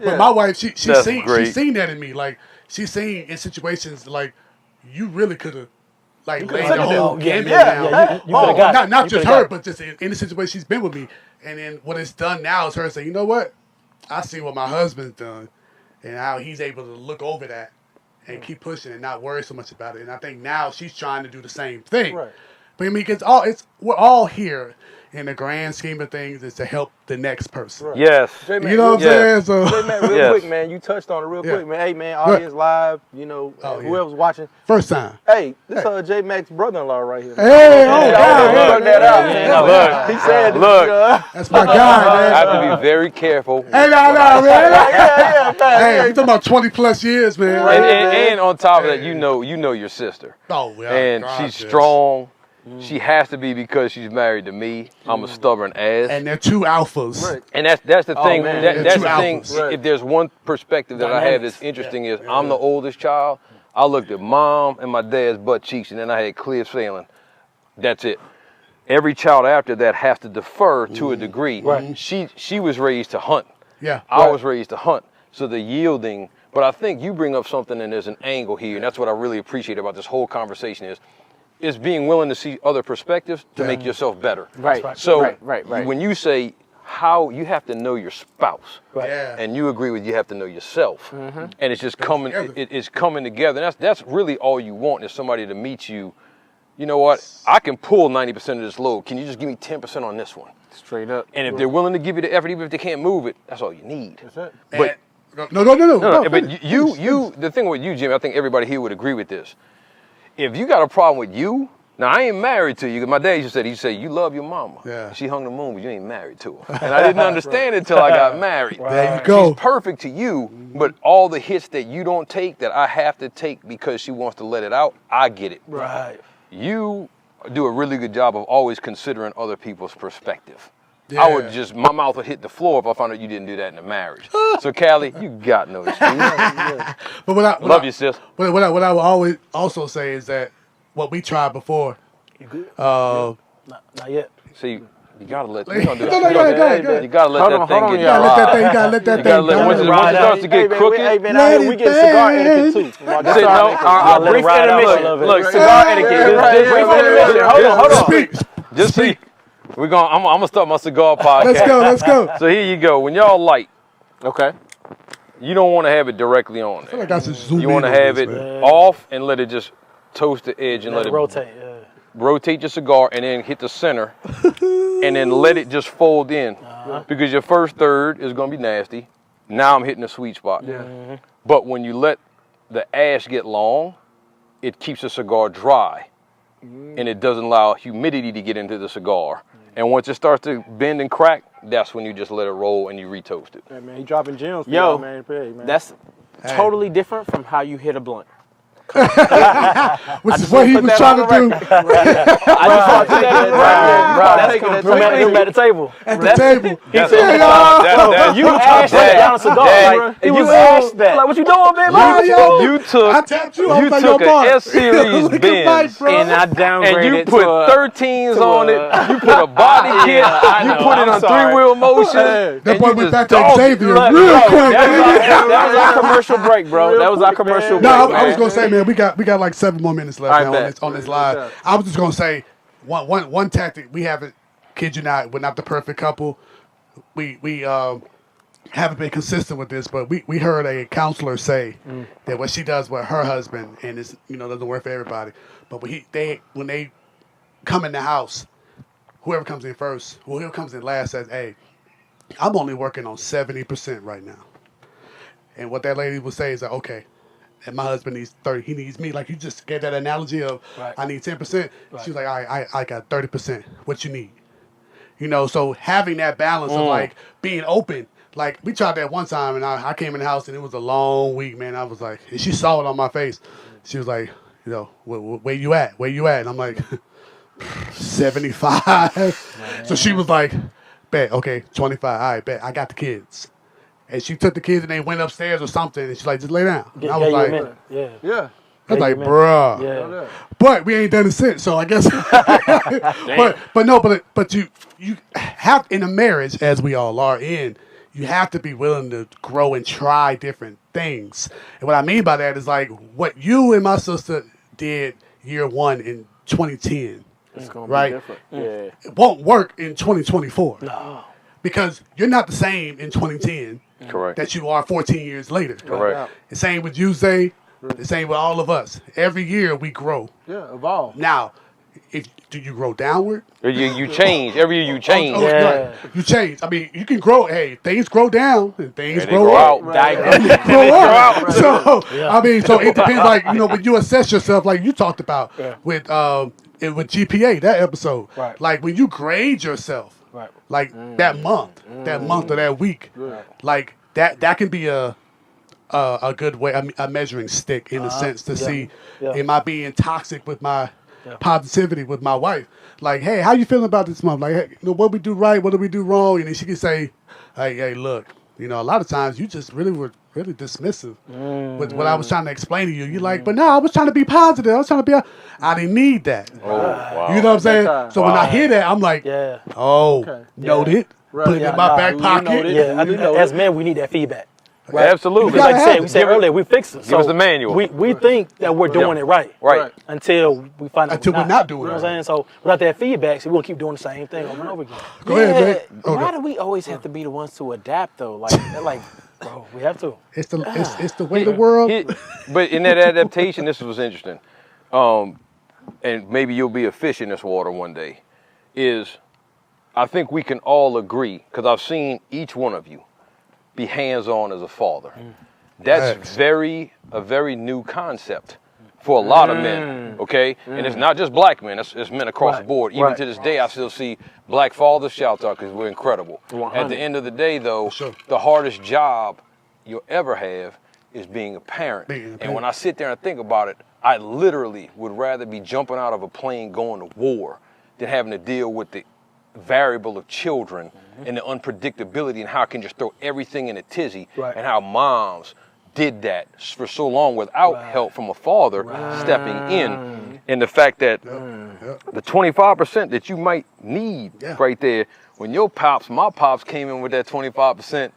but my wife, she's That's seen great. seen that in me. Like she's seen in situations like you really could have laid could've the took it whole down. gamut Yeah, down. yeah, you could've got it. Not You just could've her, got it. but just in the situation she's been with me. And then what it's done now is her saying, you know what? I see what my husband's done and how he's able to look over that and keep pushing and not worry so much about it. And I think now she's trying to do the same thing. Right. But I mean, we're all here in the grand scheme of things is to help the next person. Right. Yes. J-Man, You know what I'm saying? So J-Man, real Yes. quick, man. You touched on it real Yeah. quick, man. Hey, man, audience live, whoever's watching. first time. Hey, this J Mac's brother-in-law right here. Hey, oh Yeah, God, I man. plug that out, man. Look. He said, Look. That's my guy, I man. have to be very careful. Hey, no, man. yeah, Hey, we talking about 20 plus years, man. And on top of that, you know your sister. Oh, yeah. And God, she's yes. strong. She has to be, because she's married to me. I'm a stubborn ass. And they're two alphas. Right. And that's the thing. man. That's Two the thing. alphas. Right. If there's one perspective that I have that's interesting is I'm the oldest child. I looked at mom and my dad's butt cheeks, and then I had clear sailing. That's it. Every child after that has to defer to a degree. Right. She was raised to hunt. Yeah. I was raised to hunt. So the yielding. But I think you bring up something, and there's an angle here, and that's what I really appreciate about this whole conversation is being willing to see other perspectives to make yourself better. Right. So right. when you say how you have to know your spouse. Right. Yeah. And you agree with you have to know yourself. And it's just coming, together. it's coming together. And that's really all you want is somebody to meet you. You know what? I can pull 90% of this load. Can you just give me 10% on this one? Straight up. And if they're willing to give you the effort, even if they can't move it, that's all you need. That's it. But No. no, but you, the thing with you, Jimmy, I think everybody here would agree with this. If you got a problem with you, now I ain't married to you. My dad used to say, you love your mama. Yeah. She hung the moon, but you ain't married to her. And I didn't understand it until I got married. There you go. She's perfect to you, but all the hits that you don't take that I have to take because she wants to let it out, I get it. Right. You do a really good job of always considering other people's perspective. I would just, my mouth would hit the floor if I found out you didn't do that in a marriage. So, Callie, you got no excuse. But Love you, sis. But what I would always also say is that what we tried before. You good? Uh, Not yet. See, you gotta let No, you gonna do no, go ahead. You gotta let Hold on, that thing hold on, get you gotta let that thing. You gotta let that You gotta thing. let- go. once it starts to get crooked, Hey, man, let out here, we it get cigar bang. etiquette too. Say, no, our Let it brief ride out a intermission. little bit. Look, cigar etiquette. Just brief intermission. Hold on. Speak. Just see. I'm gonna start my cigar podcast. Let's go. So here you go. When y'all light, Okay. you don't want to have it directly on I feel there. like I should zoom You in want to on have this, it man. off and let it just toast the edge and Let let it rotate. Yeah. rotate your cigar and then hit the center and then let it just fold in because your first third is going to be nasty. Now I'm hitting the sweet spot. But when you let the ash get long, it keeps the cigar dry and it doesn't allow humidity to get into the cigar. And once it starts to bend and crack, that's when you just let it roll and you retoast it. Hey, man, he dropping gems. For Yo, y'all, man. Hey, man. That's totally different from how you hit a blunt. Which is what he put was that trying on to do I just want to that Him at the table. at the table. You asked that down a cigar. Like, If you was asked that, like, what you doing, man? You I tapped you. I you was like, took yo, boy. an S-Series Look at Benz Mike, bro. and I downgraded and you it put to a, 13s on it, you put a body kit, I you know, put it I'm on sorry. three-wheel motion. That and boy you went just back to dogged it. Xavier Look, real bro, quick. that was our commercial break, bro. That was our commercial break. No, I man. was gonna say, man, we got like 7 more minutes left All right, now bet. on this live. I was just gonna say one tactic we haven't, kid you not, we're not the perfect couple. We haven't been consistent with this, but we heard a counselor say that what she does with her husband, and it's doesn't work for everybody, but when they come in the house, whoever comes in first, whoever comes in last says, "Hey, I'm only working on 70% right now." And what that lady would say is that, okay, and my husband needs 30. He needs me. Like you just gave that analogy of, Right. I need 10%. She was like, all right, I got 30%. What you need? So having that balance of like being open. Like we tried that one time, and I came in the house, and it was a long week, man. I was like, and she saw it on my face. She was like, where you at? Where you at? And I'm like, 75. So she was like, bet, okay, 25. All right, bet. I got the kids. And she took the kids and they went upstairs or something, and she's like, just lay down. And I was like, Yeah. Yeah. I was like, man. bruh. Yeah. But we ain't done it since, so I guess. but you have in a marriage, as we all are in, you have to be willing to grow and try different things. And what I mean by that is like what you and my sister did year one in 2010. It's gonna Right. be different. Yeah. It won't work in 2024. No. Because you're not the same in 2010 Correct. that you are 14 years later. Correct. The same with you, Zay. The same with all of us. Every year we grow. Yeah. Evolve. Now, do you grow downward? You change. Every year you change. Yeah. right. You change. I mean, you can grow. Hey, things grow down and things And they grow grow up. out. Diagram. Grow up. So I mean, so it depends. Like when you assess yourself, like you talked about with GPA that episode. Right. Like when you grade yourself, Right. like that month or that week, like that can be a good way, a measuring stick in a sense to see, am I being toxic with my positivity with my wife? Like, hey, how you feeling about this month? Like, hey, what we do right, what do we do wrong? And then she can say, hey, look, a lot of times you just really were really dismissive with what I was trying to explain to you. You're like, but no, I was trying to be positive. I was trying to be, I didn't need that. Oh, wow. You know what I'm saying? time. So when I hear that, I'm like, Yeah. noted, put it in my back you pocket. noted. Yeah. You know As it. men, we need that feedback. Right? Absolutely. Like gotta I said, have we it. said earlier, we fix it. Give us the manual. We think that we're doing it right. Right. Until we find out Until we're not doing You know it what I'm saying? So without that feedback, so we're gonna keep doing the same thing over and over again. Go ahead, man. Oh, Why no. do we always have to be the ones to adapt though? Like Bro, we have to. It's the way the world. But in that adaptation, this was interesting. And maybe you'll be a fish in this water one day, is I think we can all agree, because I've seen each one of you be hands-on as a father. That's Facts. a very new concept for a lot of men, okay? And it's not just black men, it's men across the board. Even to this day, I still see black fathers shout out because we're incredible. 100. At the end of the day, though, sure. the hardest job you'll ever have is being a parent. And when I sit there and think about it, I literally would rather be jumping out of a plane going to war than having to deal with the variable of children and the unpredictability and how I can just throw everything in a tizzy and how moms did that for so long without help from a father stepping in. And the fact that the 25% that you might need right there, when my pops came in with that 25%,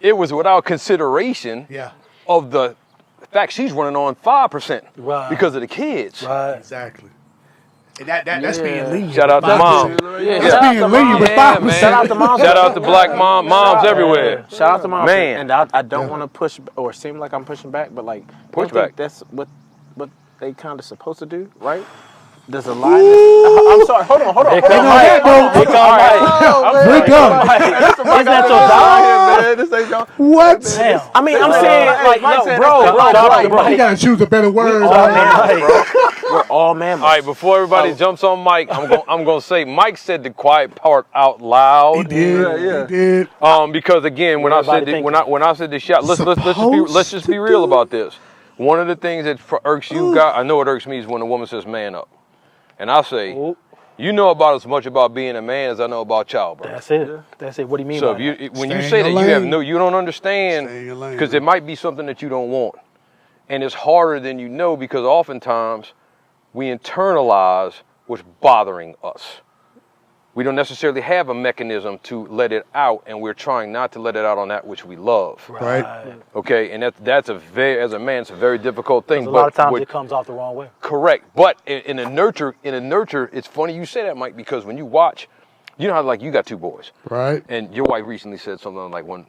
it was without consideration of the fact she's running on 5% because of the kids. Right. Exactly. And that's being lenient. Shout out to mom. That's being lenient with 5%. Man. Shout out to moms. Shout out to black moms everywhere. Shout out to moms. Man. And I don't want to push or seem like I'm pushing back, but like Push I think back. That's what they kind of supposed to do, right? There's a line. I'm sorry. Hold on. Here come Mike. Here come Mike. We're done. Isn't that your job? Man, this ain't y'all. What? Damn. I mean, I'm saying like, Mike no, said bro. You gotta choose a better word. We're all mammals. All right, before everybody jumps on Mike, I'm gonna say Mike said the quiet part out He loud. did. Yeah. He did. Because again, when I said when I said the shot, let's just be real about this. One of the things that irks you guys, I know it irks me, is when a woman says "man up," and I say, you know about as much about being a man as I know about childbirth. That's it. That's it. What do you mean So by if that? you, when Stay you in say your that lane. you don't understand, Stay in your lane, because man. it might be something that you don't want, and it's harder than you know because oftentimes we internalize what's bothering us. We don't necessarily have a mechanism to let it out, and we're trying not to let it out on that which we love. Right. Okay, and that's as a man, it's a very difficult thing. A lot of times what- it comes off the wrong way. Correct, but in a nurture, it's funny you say that, Mike, because when you watch, you know how like you got two boys, Right. and your wife recently said something like when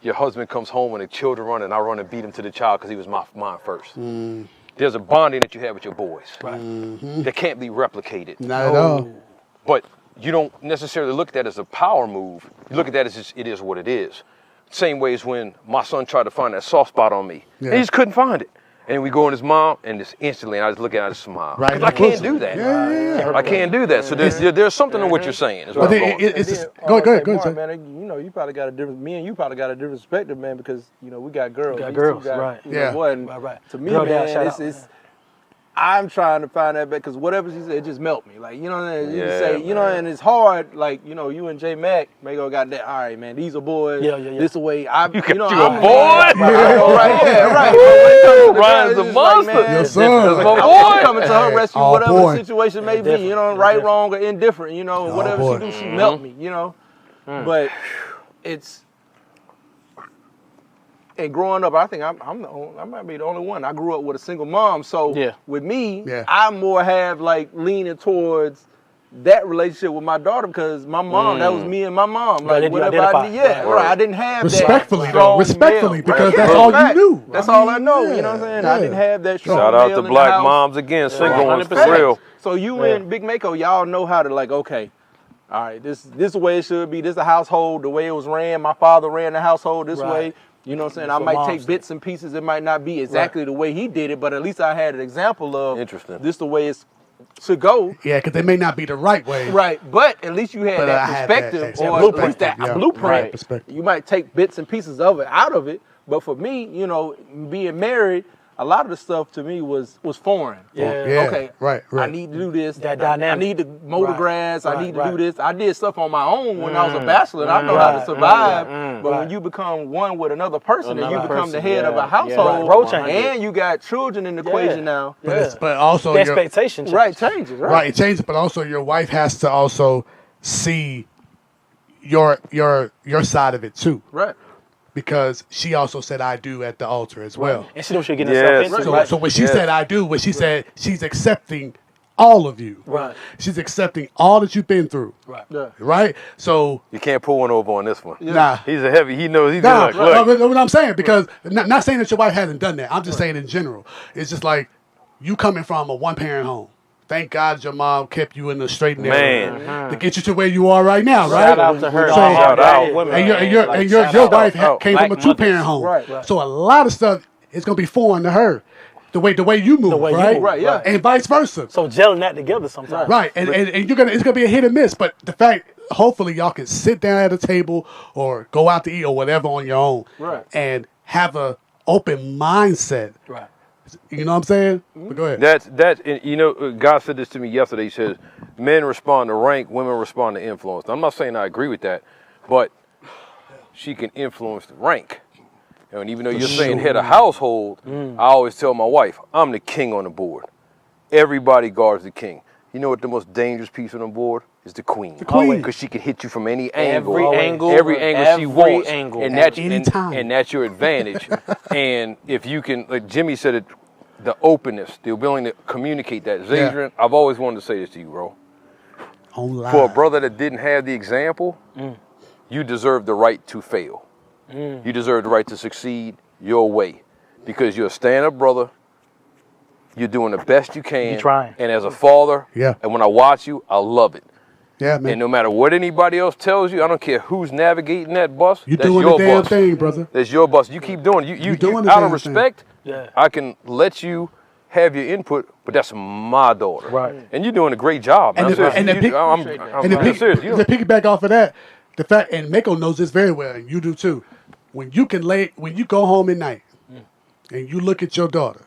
your husband comes home and the children run, and I run and beat him to the child because he was mine first. There's a bonding that you have with your boys that can't be replicated. Not at all. But you don't necessarily look at that as a power move. You look at that as just, it is what it is. Same way as when my son tried to find that soft spot on me. Yeah. He just couldn't find it. And we go in his mom, and just instantly, and I just look at it, I just smile. Right. 'Cause I can't do that. Yeah. I can't do that. So there's something in what you're saying. Is But what I'm then going. it's And just, then, go ahead, Mark, sir. man, you know, you probably got a different. Me and you probably got a different perspective, man, because you know we got girls. We got These girls, two got, right. You know, Yeah. boy, and Right. To me, Girl dad, man, shout it's out. I'm trying to find that back because whatever she said, it just melt me. Like, you know what I'm saying? You Yeah, say, you know, man. and it's hard. Like, you know, you and J Mac, Mago got that. All right, man, these are boys. Yeah. This the way I. You know, a I'm boy? right? Yeah, right. But when it comes to the Ryan's girls, a it's like, monster. man, Yes, sir. That's my I'm boy. coming to her rescue, Oh, whatever boy. the situation may be, different. you know, Yeah, right, different. wrong, or indifferent, you know, whatever boy. she do, she melt me, you know. But it's, and growing up, I think I might be the only one. I grew up with a single mom, so Yeah. with me, Yeah. I more have like leaning towards that relationship with my daughter because my mom, that was me and my mom. Right, Like you whatever identify. I did, yeah, Right. right. I didn't have Respectfully, that though. strong Respectfully, male. because Right, that's yeah, all you fact. knew. That's I all mean, I know. yeah, You know what I'm saying? yeah. I didn't have that strong Shout male out to in the black house. moms again, single ones for 100%. real. So you and Big Mako, y'all know how to like, okay, all right, this is the way it should be. This is the household, the way it was ran. My father ran the household this Right. way. You know what I'm saying? That's I what might moms take do. bits and pieces. It might not be exactly the way he did it, but at least I had an example of Interesting. this the way it's should go. Yeah, because they may not be the right way. Right, but at least you had But I that had perspective, that or at blueprint, least that yeah. blueprint. Right, perspective. You might take bits and pieces of it out of it, but for me, you know, being married, a lot of the stuff to me was foreign. Yeah. Okay. Right. I need to do this. That I dynamic. need to mow the Right. grass. I Right, need to right. do this. I did stuff on my own when I was a bachelor. And I know how to Right, survive. But right. when you become one with another person and you Another become the person, head of yeah, a household, yeah. Right, role change. and you got children in the equation now, But also The your, expectation changes. right, changes, right? right, it changes. But also your wife has to also see your side of it too. Right. because she also said I do at the altar as well. And she knows she's getting Yes. herself into. So, Right. so when she Yes. said I do, when she said she's accepting all of you. Right. She's accepting all that you've been through. Right. Yeah. Right? So You can't pull one over on this one. nah. He's a heavy. He knows. He's Nah, like, look. what I'm saying, because not saying that your wife hasn't done that. I'm just saying in general. It's just like you coming from a one-parent home. Thank God your mom kept you in the straight and narrow Man. to get you to where you are right now, right? Shout out to her. So- Shout out. Women, And your man. and your Like, and your, shout your out. wife out. came from a Black two-parent mothers. home, Right. so a lot of stuff is gonna be foreign to her. The way you move, way you right? move, right, yeah. And vice versa. So gelling that together sometimes. Right, and you're gonna it's gonna be a hit or miss. But the fact, hopefully, y'all can sit down at a table or go out to eat or whatever on your own, Right. and have a open mindset. Right. You know what I'm saying? But go ahead. That's you know, God said this to me yesterday. He says, men respond to rank, women respond to influence. Now, I'm not saying I agree with that, but she can influence the rank. And even though you're saying head of household, I always tell my wife, I'm the king on the board. Everybody guards the king. You know what the most dangerous piece on the board is? The queen. The queen. Because she can hit you from any angle. Every angle she every wants. angle. And At that's, any and, time. and that's your advantage. And if you can, like Jimmy said it, the openness, the ability to communicate that. Zadrian, I've always wanted to say this to you, bro. Online. For a brother that didn't have the example, you deserve the right to fail. You deserve the right to succeed your way. Because you're a stand-up brother. You're doing the best you can. You trying. And as a father, Yeah. and when I watch you, I love it. Yeah, man. And no matter what anybody else tells you, I don't care who's navigating that bus, You're that's doing your the damn bus. thing, brother. That's your bus. You keep doing it. You doing the out of damn thing. respect, Yeah. I can let you have your input, but that's my daughter. Right. And you're doing a great job, man. And I'm the- serious. and the You- pic- I'm And I'm serious. You the piggyback off of that, the fact, and Mako knows this very well, and you do too. When you go home at night, and you look at your daughter,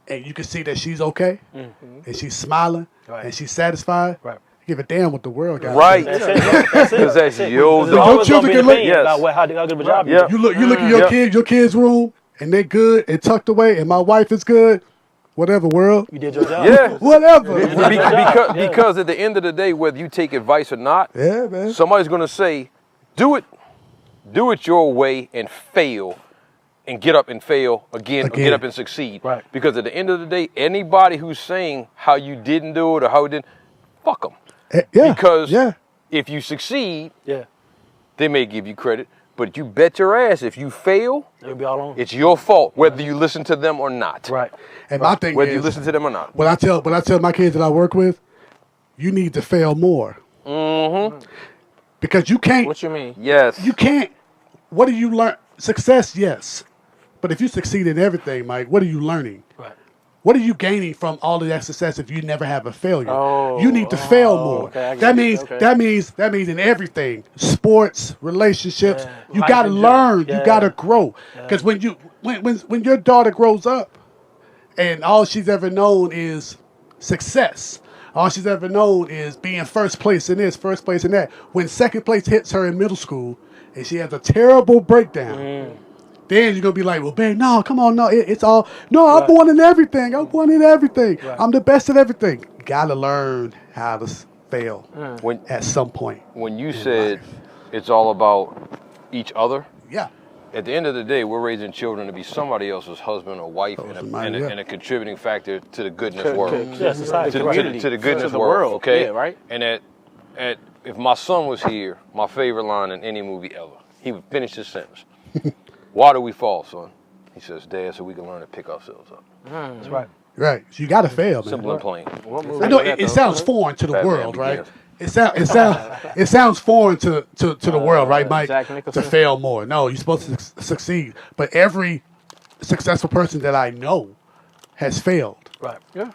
and you can see that she's okay, and she's smiling, Right. and she's satisfied. Right. Give a damn what the world got. to Right. say. That's it. That's it. Because that's your There's Your daughter. always children gonna be can an look- opinion Yes. about how good of a job you Yeah. do. You look at your Yeah. your kid's room, and they good and tucked away, and my wife is good. Whatever, world. You did your job. Yeah. Whatever. Because at the end of the day, whether you take advice or not, Yeah, man. somebody's going to say, do it your way and fail, and get up and fail again. Or Again. get up and succeed. Right. Because at the end of the day, anybody who's saying how you didn't do it or how it didn't, fuck them. Yeah. Because yeah. if you succeed, Yeah. they may give you credit. But you bet your ass if you fail, It'll be all on. it's your fault, whether you listen to them or not. Right. And my thing Whether is, you listen to them or not. when I tell my kids that I work with, you need to fail more. Mm-hmm. Because you can't. What you mean? Yes. You can't. What do you learn? Success, yes. But if you succeed in everything, Mike, what are you learning? Right. What are you gaining from all of that success if you never have a failure? Oh, you need to fail more. okay, I get that it. means Okay. that means in everything, sports, relationships, Yeah. you Life got to in learn, general. you Yeah. got to grow. Because when your daughter grows up, and all she's ever known is success. All she's ever known is being first place in this, first place in that. When second place hits her in middle school, and she has a terrible breakdown. Then you're gonna be like, well, babe, no, come on, no, it's all, no, I'm born in everything. I'm born in everything. I'm the best at everything. Gotta learn how to fail When at some point. when you said it's all about each other, Yeah. at the end of the day, we're raising children to be somebody else's husband or wife and somebody, yeah. and a contributing factor to the goodness world. Yeah, society. To, Right. to the goodness To the world, world, okay? yeah, right. And if my son was here, my favorite line in any movie ever, he would finish his sentence. Why do we fall, son? He says, Dad, so we can learn to pick ourselves up. That's right. Right. So you gotta fail, man. Simple and plain. What movie I know was that, it though? sounds foreign to the Batman world, right? Begins. It sounds foreign to the world, right, Mike? Jack To Nicholson? fail more. No, you're supposed to succeed. But every successful person that I know has failed Right. Yeah.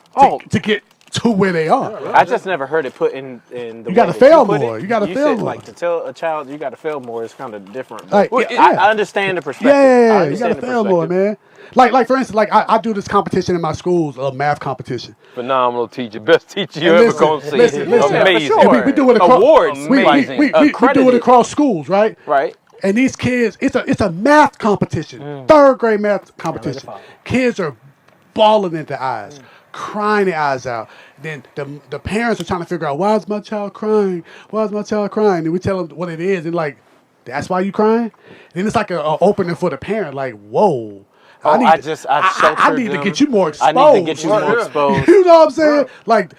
to get to where they are. I just never heard it put in the You way gotta that fail put more. it. You gotta fail said, more. Like to tell a child you gotta fail more is kind of different. Like, But yeah. I understand the perspective. I Yeah, you understand gotta the fail more, perspective. man. Like for instance, like I do this competition in my schools, a math competition. Phenomenal teacher. Best teacher you And ever going to see. listen. Yeah, for Amazing. sure. And we do it across Awards, We amazing. do it Accredited. across schools, right? Right. And these kids, it's a math competition, third grade math competition. follow. Kids are bawling in their eyes, crying their eyes out. Then the parents are trying to figure out, why is my child crying? Why is my child crying? And we tell them what it is, and like, That's why you crying? Then it's like a opening for the parent. Like, whoa. Oh, I I need to them. get you more exposed. I need to get you more exposed. You know what I'm saying? Like,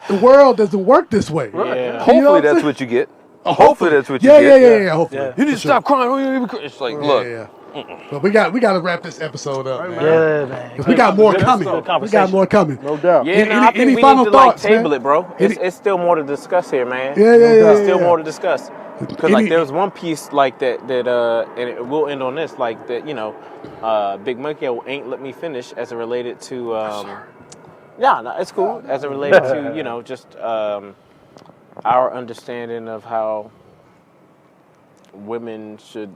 the world doesn't work this way. Yeah. You know Hopefully what I'm that's saying? what you get. Oh, Hopefully that's what you yeah, get. Yeah. Hopefully. Yeah. You need to For stop crying. It's like, look, Yeah. But we got to wrap this episode up, man. Yeah, man. 'Cause we got more Good coming. conversation. We got more coming. No doubt. Yeah, Any- no, I think any we final need to thoughts, table man? it, bro. Any- It's still more to discuss here, man. Yeah. There's still more to discuss. Because Any- like there was one piece like that and it, we'll end on this, like that, you know, Big Monkey ain't let me finish as it related to yeah, no, it's cool. As it related to, you know, just our understanding of how women should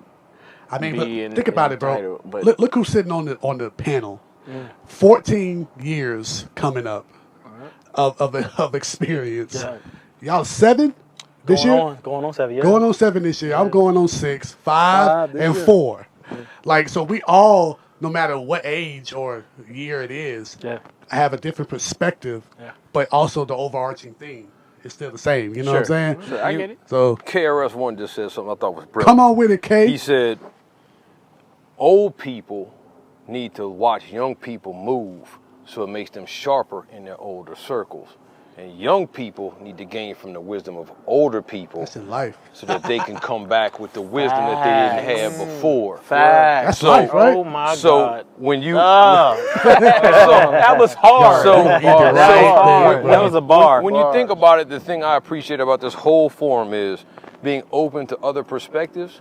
I mean, be but in- think about it, bro. entitled, but- Look who's sitting on the panel. 14 years coming up of experience. Yeah. Y'all 7 this year? Going on 7, yeah. Going on 7 this year. I'm going on 6, 5, Five this and year. 4. Like, so we all, no matter what age or year it is, Yeah. have a different perspective, Yeah. but also the overarching theme is still the same. You know what I'm saying? Sure, I get it. So KRS-One just said something I thought was brilliant. come on with it, K. He said, old people need to watch young people move so it makes them sharper in their older circles. And young people need to gain from the wisdom of older people That's in life. so that they can come back with the wisdom that they didn't have before. Facts. That's life, right? Oh my So God. when you That was hard. So- that so- was hard. when- That was a bar. When you think about it, the thing I appreciate about this whole forum is being open to other perspectives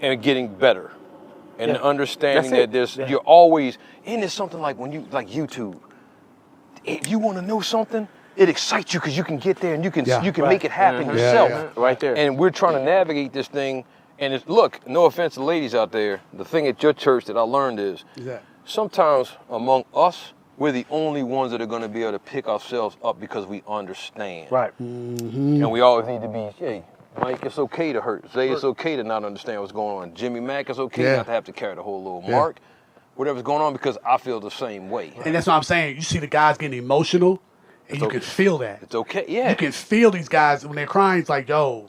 and getting better. And Yeah. understanding That's it. that there's you're always, and it's something like when you like YouTube. If you want to know something, it excites you because you can get there and you can Yeah. make it happen Mhm. yourself. Yeah. Right there. And we're trying to navigate this thing. And it's, look, no offense to ladies out there, the thing at your church that I learned is Exactly. sometimes among us, we're the only ones that are going to be able to pick ourselves up because we understand. Right. And we always need to be, hey, Mike, it's okay to hurt. Zay, it's okay to not understand what's going on. Jimmy Mack, it's okay Yeah. not to have to carry the whole little Yeah. mark. Whatever's going on, because I feel the same way. And that's what I'm saying. You see the guys getting emotional, and you okay. can feel that. It's okay, yeah. You can feel these guys when they're crying. It's like, yo,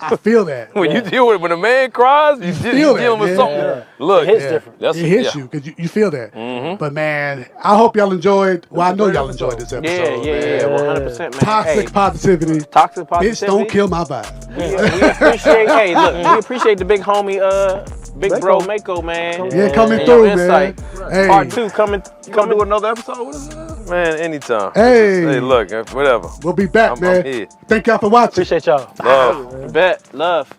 I feel that. When you deal with, when a man cries, you're feel that, dealing with man. something. Yeah. Look, It hits different. That's It hits yeah. you because you feel that. But man, I hope y'all enjoyed. Well, I know y'all enjoyed this episode. Yeah, man. 100%, man. Toxic Hey, positivity. toxic positivity. Bitch, don't kill my vibe. We appreciate. Hey, look, we appreciate the big homie, big bro Mako, man. Yeah, coming And through, your man. insight. Hey, Part 2 coming. Come do another episode with us? Man, anytime. Hey. Hey, look, whatever. we'll be back, I'm man. here. Thank y'all for watching. Appreciate y'all. Love. Bet. Love.